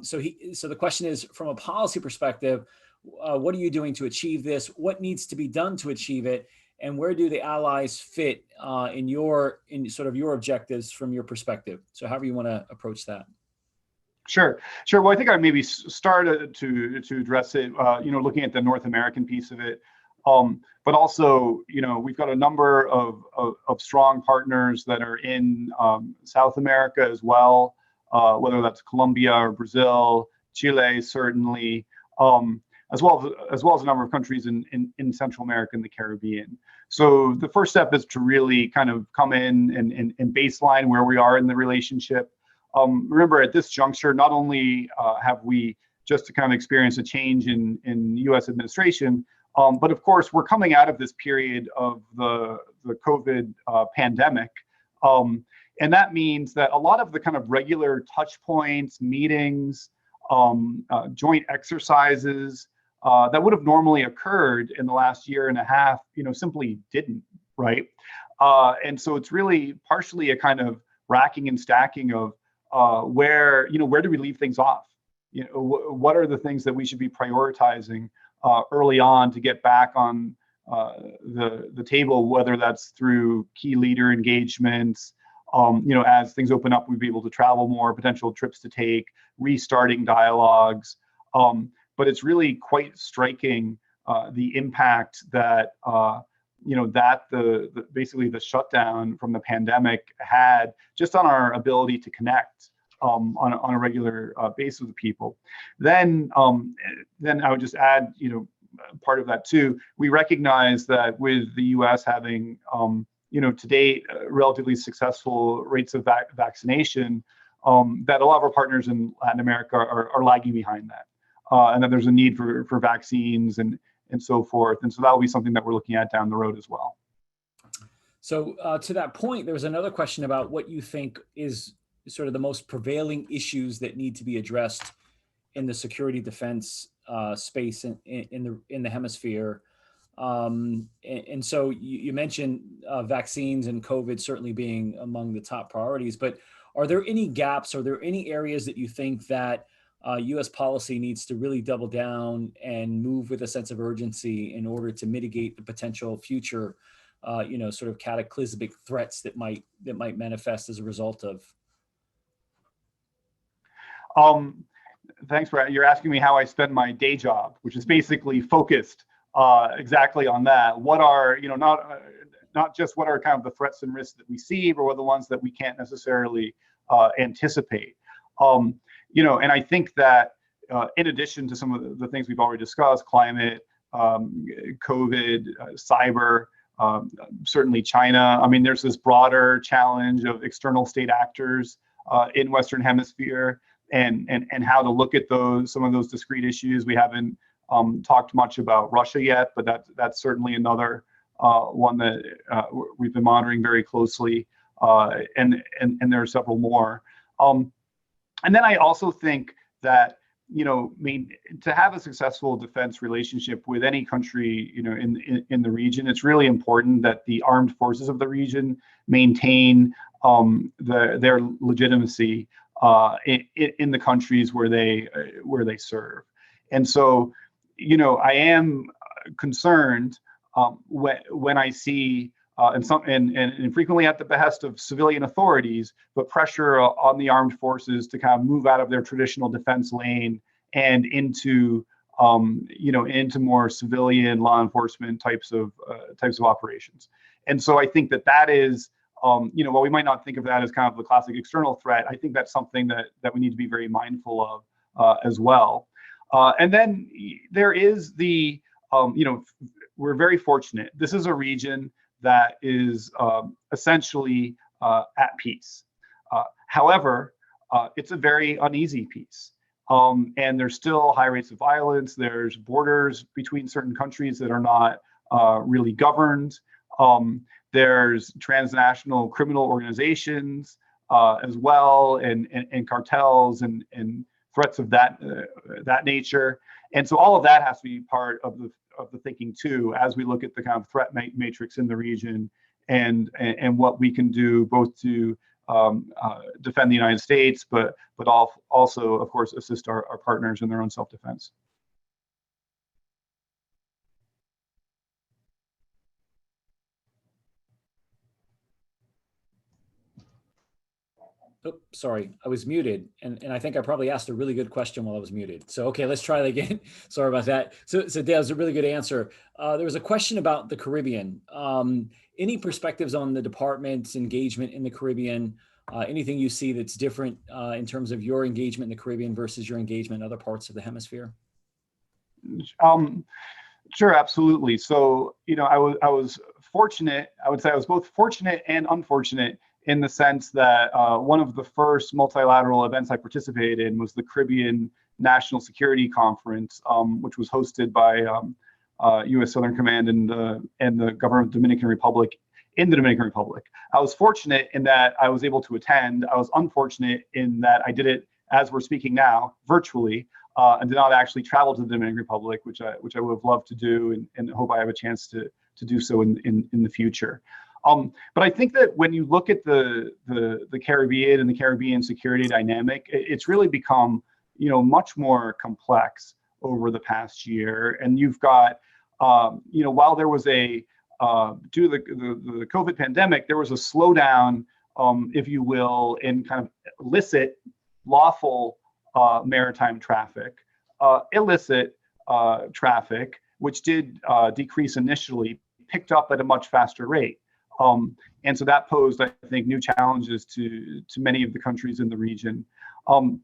So the question is, from a policy perspective, what are you doing to achieve this? What needs to be done to achieve it? And where do the allies fit in sort of your objectives from your perspective? So however you want to approach that. Sure. Well, I think I maybe started to address it, looking at the North American piece of it. But also, we've got a number of strong partners that are in South America as well, whether that's Colombia or Brazil, Chile, certainly, as well as a number of countries in Central America and the Caribbean. So the first step is to really kind of come in and baseline where we are in the relationship. Remember, at this juncture, not only have we just to kind of experience a change in U.S. administration, but of course, we're coming out of this period of the COVID pandemic. And that means that a lot of the kind of regular touch points, meetings, joint exercises that would have normally occurred in the last year and a half, simply didn't, right? And so it's really partially a kind of racking and stacking of where do we leave things off? What are the things that we should be prioritizing early on to get back on the table, whether that's through key leader engagements, as things open up, we'd be able to travel more, potential trips to take, restarting dialogues. But it's really quite striking the impact that basically the shutdown from the pandemic had just on our ability to connect on a regular basis with people. Then I would just add, part of that too. We recognize that with the U.S. having, to date, relatively successful rates of vaccination, that a lot of our partners in Latin America are lagging behind that, and that there's a need for vaccines and so forth. And so that will be something that we're looking at down the road as well. So to that point, there was another question about what you think is sort of the most prevailing issues that need to be addressed in the security defense space in the hemisphere. And so you mentioned vaccines and COVID certainly being among the top priorities, but are there any gaps? Are there any areas that you think that U.S. policy needs to really double down and move with a sense of urgency in order to mitigate the potential future, sort of cataclysmic threats that might manifest as a result of? Thanks, Brad. You're asking me how I spend my day job, which is basically focused exactly on that. What are, not just what are kind of the threats and risks that we see, but what are the ones that we can't necessarily anticipate. And I think that in addition to some of the things we've already discussed, climate, COVID, cyber, certainly China. I mean, there's this broader challenge of external state actors in Western Hemisphere and how to look at some of those discrete issues. We haven't talked much about Russia yet, but that's certainly another one that we've been monitoring very closely, and there are several more. And then I also think that, to have a successful defense relationship with any country, in the region, it's really important that the armed forces of the region maintain their legitimacy in the countries where they serve. And so, I am concerned when I see and frequently at the behest of civilian authorities, but pressure on the armed forces to kind of move out of their traditional defense lane and into into more civilian law enforcement types of operations. And so I think that is, while we might not think of that as kind of the classic external threat, I think that's something that we need to be very mindful of as well. And then there is we're very fortunate. This is a region that is essentially at peace. However, it's a very uneasy peace. And there's still high rates of violence. There's borders between certain countries that are not really governed. There's transnational criminal organizations as well, and cartels and threats of that nature. And so all of that has to be part of the thinking too, as we look at the kind of threat matrix in the region and what we can do both to defend the United States, but also, of course, assist our partners in their own self-defense. Oh, sorry, I was muted, and I think I probably asked a really good question while I was muted. So okay, let's try that again. Sorry about that. So that was a really good answer. There was a question about the Caribbean. Any perspectives on the department's engagement in the Caribbean? Anything you see that's different in terms of your engagement in the Caribbean versus your engagement in other parts of the hemisphere? Sure, absolutely. So, I was fortunate. I would say I was both fortunate and unfortunate in the sense that one of the first multilateral events I participated in was the Caribbean National Security Conference, which was hosted by U.S. Southern Command and the government of the Dominican Republic in the Dominican Republic. I was fortunate in that I was able to attend. I was unfortunate in that I did it, as we're speaking now, virtually, and did not actually travel to the Dominican Republic, which I would have loved to do, and hope I have a chance to do so in the future. But I think that when you look at the Caribbean and the Caribbean security dynamic, it's really become much more complex over the past year. And you've got while there was due to the COVID pandemic, there was a slowdown, if you will, in kind of illicit, lawful maritime traffic, illicit traffic, which did decrease initially, picked up at a much faster rate. And so that posed, I think, new challenges to many of the countries in the region. And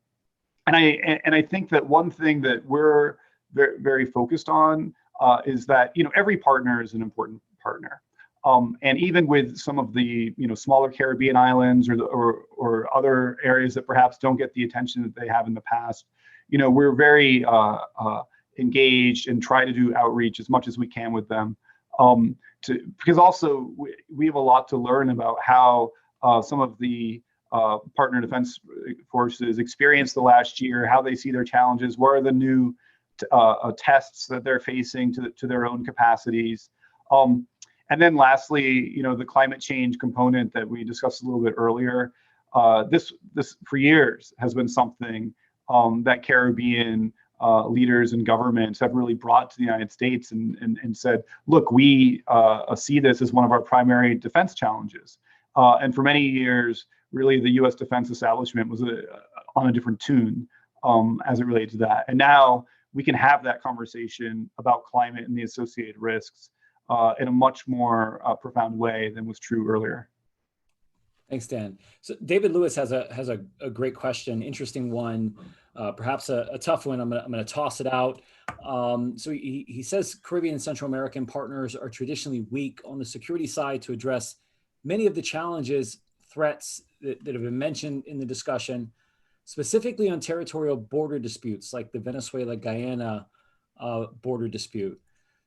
I think that one thing that we're very, very focused on is that every partner is an important partner. And even with some of the smaller Caribbean islands or other areas that perhaps don't get the attention that they have in the past, we're very engaged and try to do outreach as much as we can with them. Because also we have a lot to learn about how some of the partner defense forces experienced the last year, how they see their challenges, what are the new tests that they're facing to their own capacities. And then lastly, the climate change component that we discussed a little bit earlier. This for years has been something that Caribbean leaders and governments have really brought to the United States and said, look, we see this as one of our primary defense challenges. And for many years, really, the U.S. defense establishment was on a different tune as it related to that. And now we can have that conversation about climate and the associated risks in a much more profound way than was true earlier. Thanks, Dan. So David Lewis has a great question, interesting one, perhaps a tough one. I'm gonna toss it out. So he says Caribbean and Central American partners are traditionally weak on the security side to address many of the challenges, threats that have been mentioned in the discussion, specifically on territorial border disputes like the Venezuela-Guyana border dispute.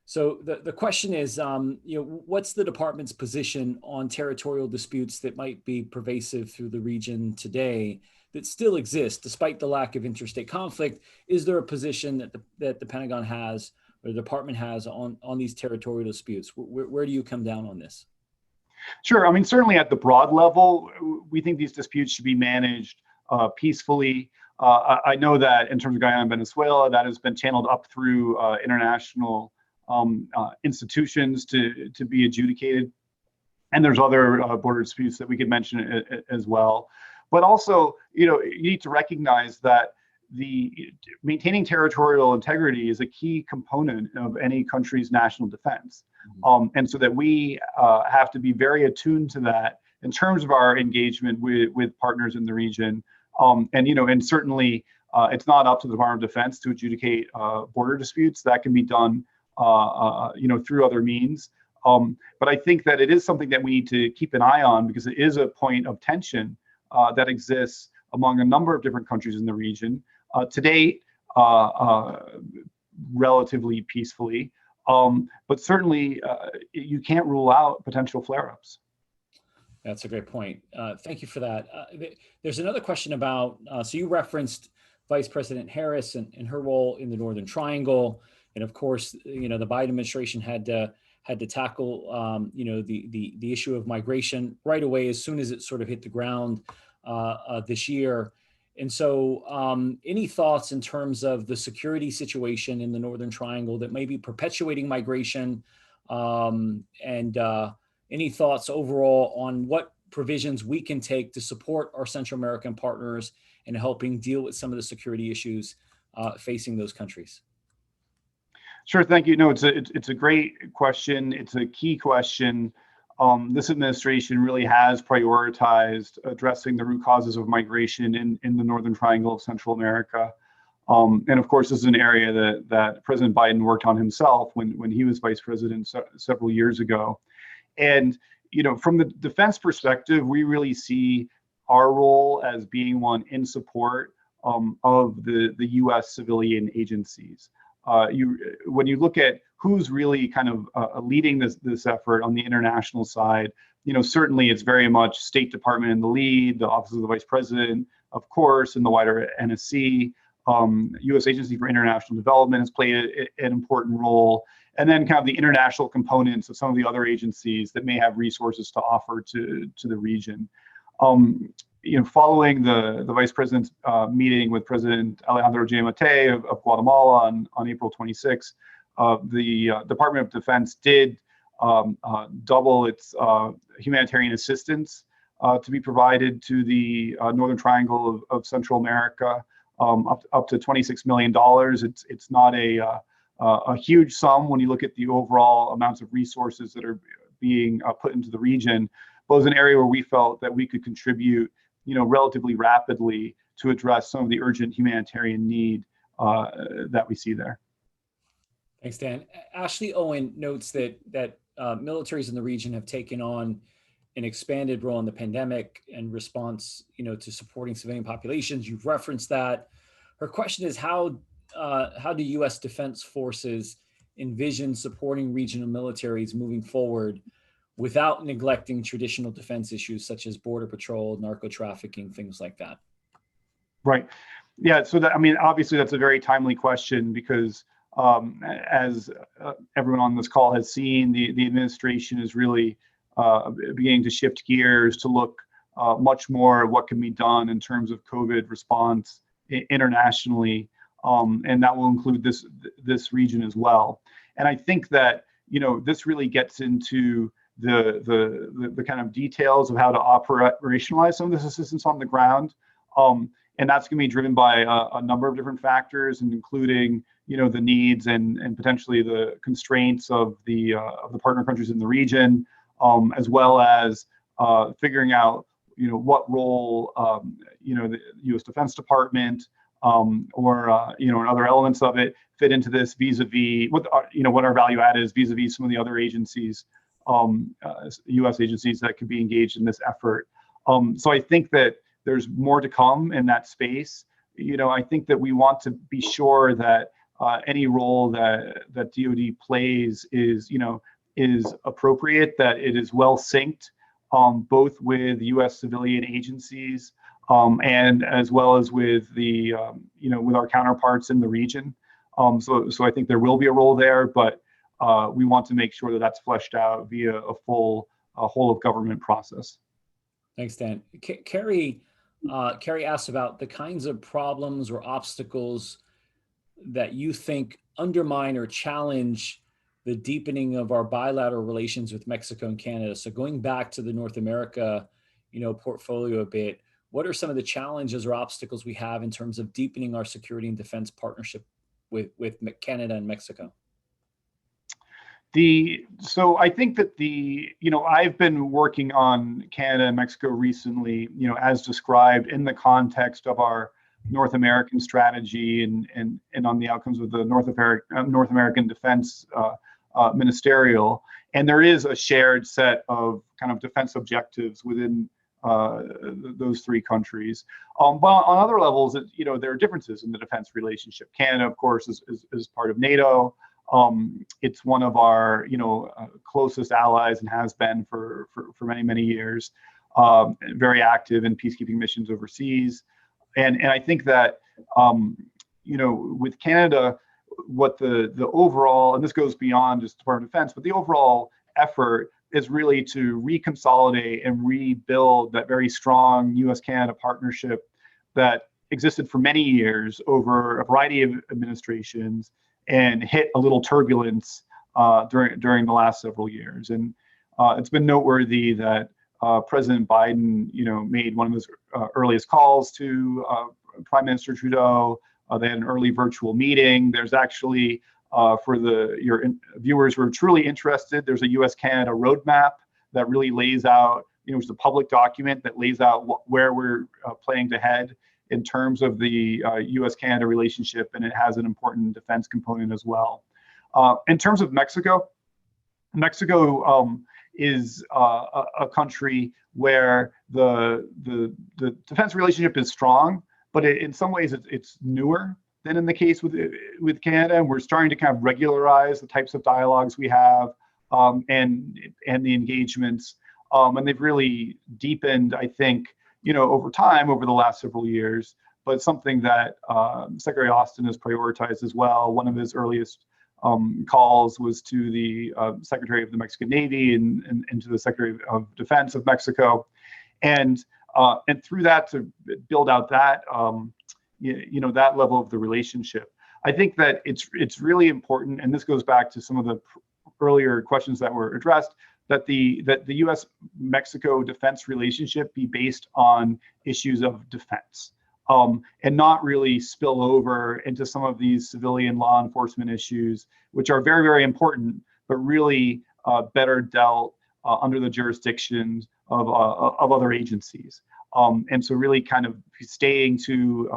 So the question is, what's the department's position on territorial disputes that might be pervasive through the region today that still exist despite the lack of interstate conflict? Is there a position that the Pentagon has or the department has on these territorial disputes? Where do you come down on this? Sure. I mean, certainly at the broad level, we think these disputes should be managed peacefully. I know that in terms of Guyana and Venezuela, that has been channeled up through international institutions to be adjudicated. And there's other border disputes that we could mention as well. But also, you need to recognize that maintaining territorial integrity is a key component of any country's national defense. And so that we have to be very attuned to that in terms of our engagement with partners in the region. And certainly it's not up to the Department of Defense to adjudicate border disputes. That can be done, through other means. But I think that it is something that we need to keep an eye on, because it is a point of tension that exists among a number of different countries in the region. To date, relatively peacefully, but certainly you can't rule out potential flare-ups. That's a great point. Thank you for that. There's another question about, so you referenced Vice President Harris and her role in the Northern Triangle. And of course, the Biden administration had to tackle, the issue of migration right away as soon as it sort of hit the ground this year. And so any thoughts in terms of the security situation in the Northern Triangle that may be perpetuating migration, and any thoughts overall on what provisions we can take to support our Central American partners in helping deal with some of the security issues facing those countries? Sure, thank you. No, it's a great question. It's a key question. This administration really has prioritized addressing the root causes of migration in the Northern Triangle of Central America. And of course, this is an area that President Biden worked on himself when he was vice president several years ago. And, from the defense perspective, we really see our role as being one in support of the U.S. civilian agencies. When you look at who's really kind of leading this effort on the international side, certainly it's very much State Department in the lead, the Office of the Vice President, of course, and the wider NSC. U.S. Agency for International Development has played an important role, and then kind of the international components of some of the other agencies that may have resources to offer to the region. Following the Vice President's meeting with President Alejandro Giammattei of Guatemala on April 26, the Department of Defense did double its humanitarian assistance to be provided to the Northern Triangle of Central America, up to $26 million. It's not a huge sum when you look at the overall amounts of resources that are being put into the region, but it was an area where we felt that we could contribute relatively rapidly to address some of the urgent humanitarian need that we see there. Thanks, Dan. Ashley Owen notes that militaries in the region have taken on an expanded role in the pandemic and response, to supporting civilian populations. You've referenced that. Her question is, how do U.S. defense forces envision supporting regional militaries moving forward without neglecting traditional defense issues such as border patrol, narco trafficking, things like that? Right. Yeah. So obviously that's a very timely question, because as everyone on this call has seen, the administration is really beginning to shift gears to look much more at what can be done in terms of COVID response internationally, and that will include this region as well. And I think that this really gets into the kind of details of how to operationalize some of this assistance on the ground. And that's going to be driven by a number of different factors, and including, the needs and potentially the constraints of the partner countries in the region, as well as figuring out, what role, the U.S. Defense Department or and other elements of it fit into this vis-a-vis what our value add is vis-a-vis some of the other agencies, U.S. agencies that could be engaged in this effort. So I think that there's more to come in that space. I think that we want to be sure that any role that DoD plays is appropriate, that it is well synced, both with U.S. civilian agencies and as well as with the with our counterparts in the region. So I think there will be a role there, but we want to make sure that that's fleshed out via a full whole of government process. Thanks, Dan. Carrie asked about the kinds of problems or obstacles that you think undermine or challenge the deepening of our bilateral relations with Mexico and Canada. So going back to the North America, portfolio a bit, what are some of the challenges or obstacles we have in terms of deepening our security and defense partnership with Canada and Mexico? So I think that I've been working on Canada and Mexico recently, as described in the context of our North American strategy and on the outcomes of the North American Defense Ministerial. And there is a shared set of kind of defense objectives within those three countries. But on other levels, there are differences in the defense relationship. Canada, of course, is part of NATO. It's one of our, closest allies and has been for many, many years. Very active in peacekeeping missions overseas. And I think that, with Canada, what the overall, and this goes beyond just Department of Defense, but the overall effort is really to reconsolidate and rebuild that very strong U.S.-Canada partnership that existed for many years over a variety of administrations and hit a little turbulence during the last several years. And it's been noteworthy that President Biden, made one of his earliest calls to Prime Minister Trudeau. They had an early virtual meeting. There's actually, for your viewers who are truly interested, there's a U.S.-Canada roadmap that really lays out, it's a public document that lays out where we're planning to head in terms of the U.S.-Canada relationship, and it has an important defense component as well. In terms of Mexico is a country where the defense relationship is strong, but in some ways it's newer than in the case with Canada, and we're starting to kind of regularize the types of dialogues we have and the engagements, and they've really deepened, I think, over time, over the last several years. But it's something that Secretary Austin has prioritized as well. One of his earliest calls was to the Secretary of the Mexican Navy and to the Secretary of Defense of Mexico, and through that to build out that that level of the relationship. I think that it's really important, and this goes back to some of the earlier questions that were addressed, that the U.S.-Mexico defense relationship be based on issues of defense, and not really spill over into some of these civilian law enforcement issues, which are very, very important, but really better dealt under the jurisdiction of other agencies. And so really kind of staying to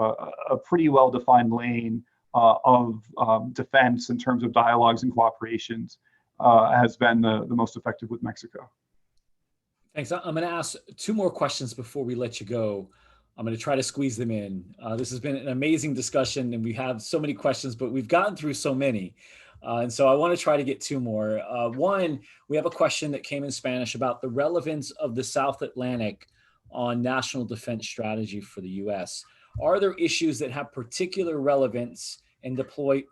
a pretty well-defined lane of defense in terms of dialogues and cooperations has been the most effective with Mexico. Thanks. I'm going to ask two more questions before we let you go. I'm going to try to squeeze them in. This has been an amazing discussion, and we have so many questions, but we've gotten through so many. And so I want to try to get two more. One, we have a question that came in Spanish about the relevance of the South Atlantic on national defense strategy for the U.S. Are there issues that have particular relevance and deploy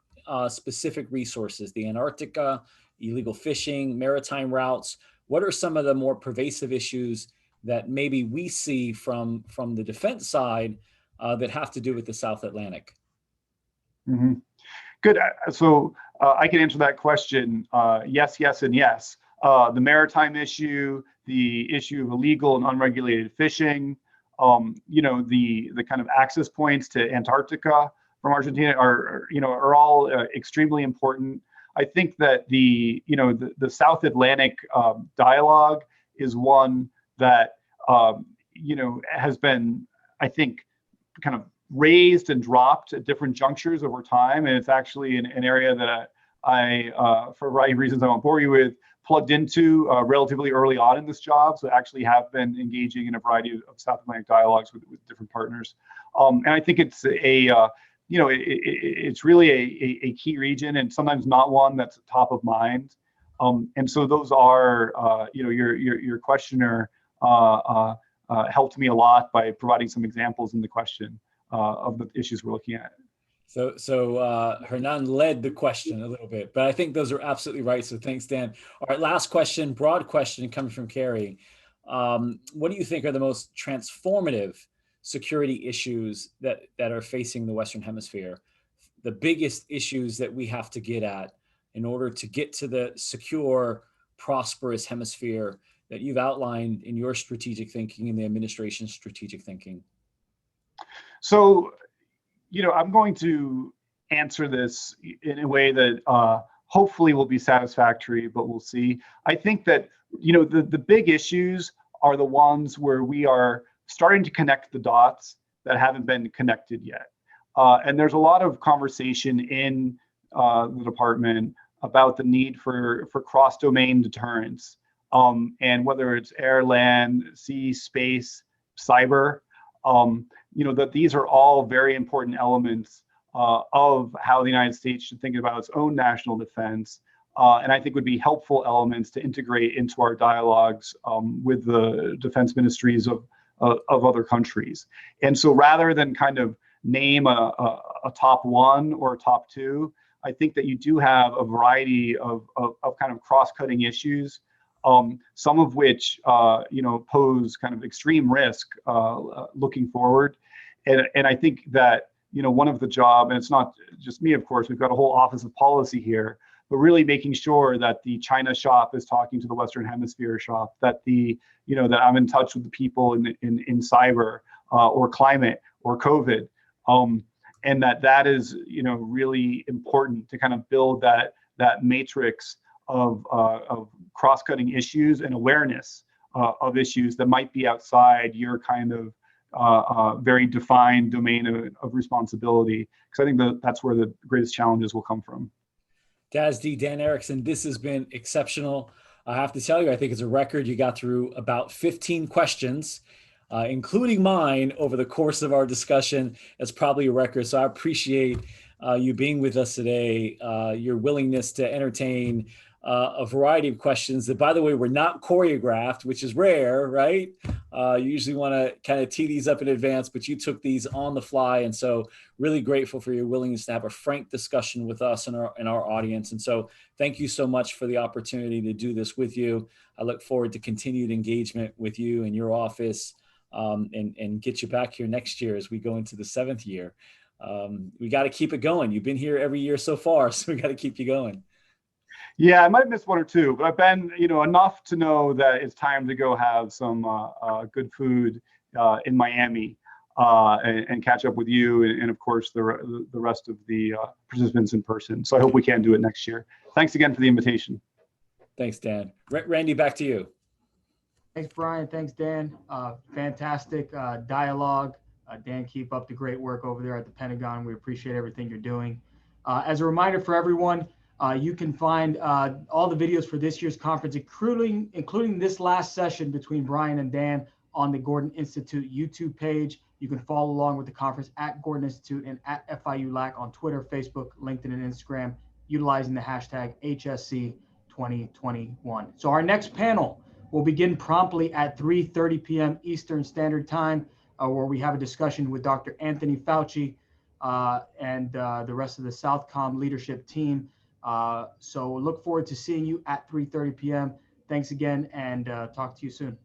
specific resources? The Antarctica, illegal fishing, maritime routes. What are some of the more pervasive issues that maybe we see from the defense side that have to do with the South Atlantic? Mm-hmm. Good. So I can answer that question. Yes, yes, and yes. The maritime issue, the issue of illegal and unregulated fishing, the kind of access points to Antarctica from Argentina are all extremely important. I think that the South Atlantic dialogue is one that has been, I think, kind of raised and dropped at different junctures over time, and it's actually an area that I for a variety of reasons I won't bore you with, plugged into relatively early on in this job. So I actually have been engaging in a variety of South Atlantic dialogues with different partners, and I think it's it's really a key region, and sometimes not one that's top of mind. And so those are, your questioner helped me a lot by providing some examples in the question of the issues we're looking at. So Hernan led the question a little bit, but I think those are absolutely right. So thanks, Dan. All right, last question, broad question coming from Carrie. What do you think are the most transformative security issues that are facing the Western Hemisphere? The biggest issues that we have to get at in order to get to the secure, prosperous hemisphere that you've outlined in your strategic thinking and the administration's strategic thinking? So, I'm going to answer this in a way that hopefully will be satisfactory, but we'll see. I think that, the big issues are the ones where we are starting to connect the dots that haven't been connected yet. And there's a lot of conversation in the department about the need for cross-domain deterrence, and whether it's air, land, sea, space, cyber, that these are all very important elements of how the United States should think about its own national defense, and I think would be helpful elements to integrate into our dialogues with the defense ministries of other countries. And so rather than kind of name a top one or a top two, I think that you do have a variety of kind of cross-cutting issues, some of which pose kind of extreme risk looking forward. And I think that one of the job, and it's not just me, of course, we've got a whole office of policy here, but really making sure that the China shop is talking to the Western Hemisphere shop, that that I'm in touch with the people in cyber or climate or COVID, and that is really important to kind of build that matrix of cross-cutting issues and awareness of issues that might be outside your kind of very defined domain of responsibility, because I think that's where the greatest challenges will come from. DASD, Dan Erikson, this has been exceptional. I have to tell you, I think it's a record. You got through about 15 questions, including mine, over the course of our discussion. It's probably a record. So I appreciate you being with us today, your willingness to entertain a variety of questions that, by the way, were not choreographed, which is rare, right? You usually want to kind of tee these up in advance, but you took these on the fly. And so really grateful for your willingness to have a frank discussion with us and our audience. And so thank you so much for the opportunity to do this with you. I look forward to continued engagement with you and your office, and get you back here next year as we go into the 7th year. We got to keep it going. You've been here every year so far, so we got to keep you going. Yeah, I might have missed one or two, but I've been, enough to know that it's time to go have some good food in Miami and catch up with you and of course the rest of the participants in person. So I hope we can do it next year. Thanks again for the invitation. Thanks, Dan. Randy, back to you. Thanks, Brian. Thanks, Dan. Fantastic dialogue. Dan, keep up the great work over there at the Pentagon. We appreciate everything you're doing. As a reminder for everyone, you can find all the videos for this year's conference, including this last session between Brian and Dan, on the Gordon Institute YouTube page. You can follow along with the conference at Gordon Institute and at FIU-LAC on Twitter, Facebook, LinkedIn, and Instagram, utilizing the hashtag HSC2021. So our next panel will begin promptly at 3:30 p.m. Eastern Standard Time, where we have a discussion with Dr. Anthony Fauci and the rest of the Southcom leadership team. So look forward to seeing you at 3:30 p.m. Thanks again, and talk to you soon.